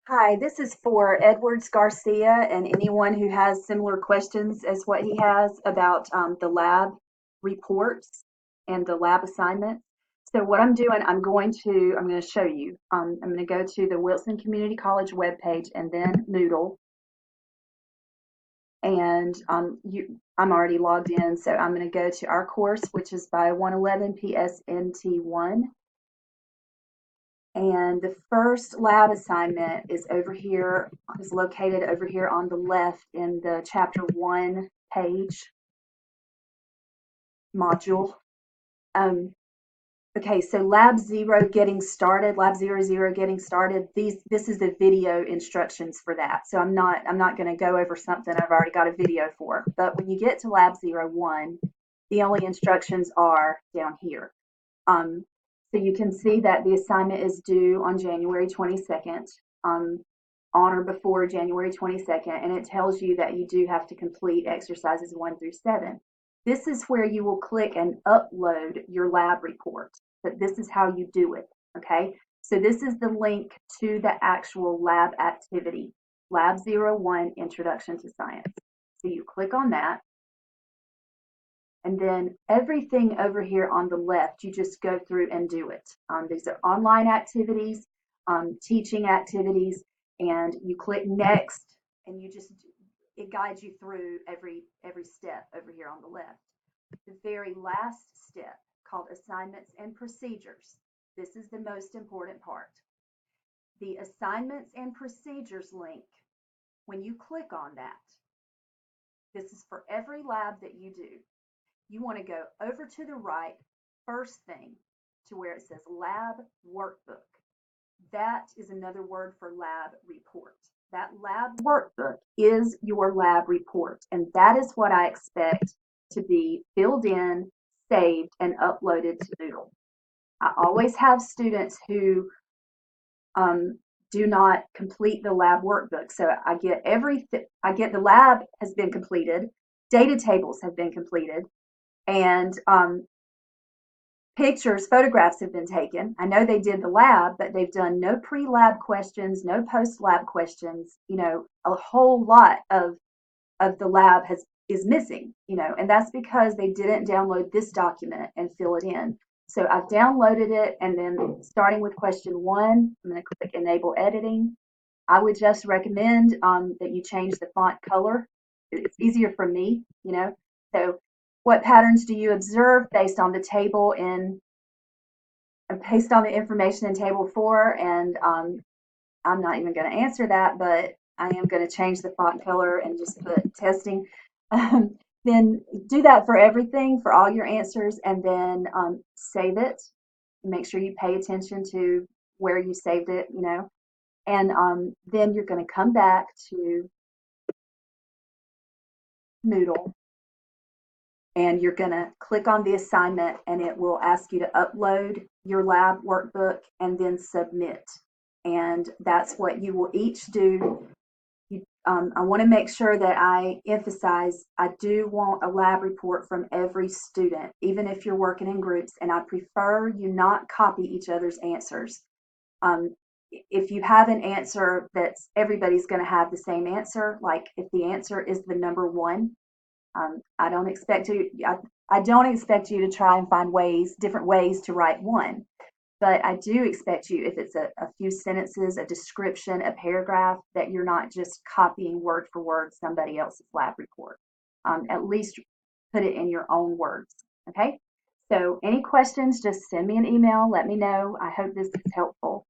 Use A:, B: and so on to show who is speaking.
A: Hi, this is for Edwards Garcia and anyone who has similar questions as what he has about the lab reports and the lab assignments. So what I'm doing, I'm going to show you. I'm going to go to the Wilson Community College webpage and then Moodle. And I'm already logged in, so I'm going to go to our course, which is by 111 PSNT1. And the first lab assignment is located over here on the left in the chapter 1 page module. Um, okay, so lab 00 getting started. This is the video instructions for that. So I'm not going to go over something I've already got a video for. But when you get to lab 01, the only instructions are down here. Um, so you can see that the assignment is due on January 22nd, on or before January 22nd, and it tells you that you do have to complete exercises 1 through 7. This is where you will click and upload your lab report. But this is how you do it, okay? So this is the link to the actual lab activity, Lab 01, Introduction to Science. So you click on that, and then everything over here on the left, you just go through and do it. These are online activities, teaching activities, and you click next, and it guides you through every step over here on the left. The very last step, called assignments and procedures. This is the most important part. The assignments and procedures link, when you click on that, this is for every lab that you do. You want to go over to the right, first thing, to where it says lab workbook. That is another word for lab report. That lab workbook is your lab report, and that is what I expect to be filled in, saved, and uploaded to Moodle. I always have students who do not complete the lab workbook. So I get the lab has been completed, data tables have been completed, and photographs have been taken. I know they did the lab, but they've done no pre-lab questions, no post-lab questions. A whole lot of the lab is missing. And that's because they didn't download this document and fill it in. So I've downloaded it, and then starting with question 1, I'm going to click Enable Editing. I would just recommend that you change the font color. It's easier for me. So what patterns do you observe based on the table based on the information in table 4? And I'm not even going to answer that, but I am going to change the font color and just put testing. Then do that for everything, for all your answers, and then save it. Make sure you pay attention to where you saved it, and then you're going to come back to Moodle, and you're going to click on the assignment, and it will ask you to upload your lab workbook and then submit. And that's what you will each do. I want to make sure that I emphasize I do want a lab report from every student, even if you're working in groups, and I prefer you not copy each other's answers. If you have an answer that's everybody's going to have the same answer, like if the answer is the number 1, I don't expect you to try and find different ways to write 1. But I do expect you, if it's a few sentences, a description, a paragraph, that you're not just copying word for word somebody else's lab report. At least put it in your own words, okay? So any questions, just send me an email. Let me know. I hope this is helpful.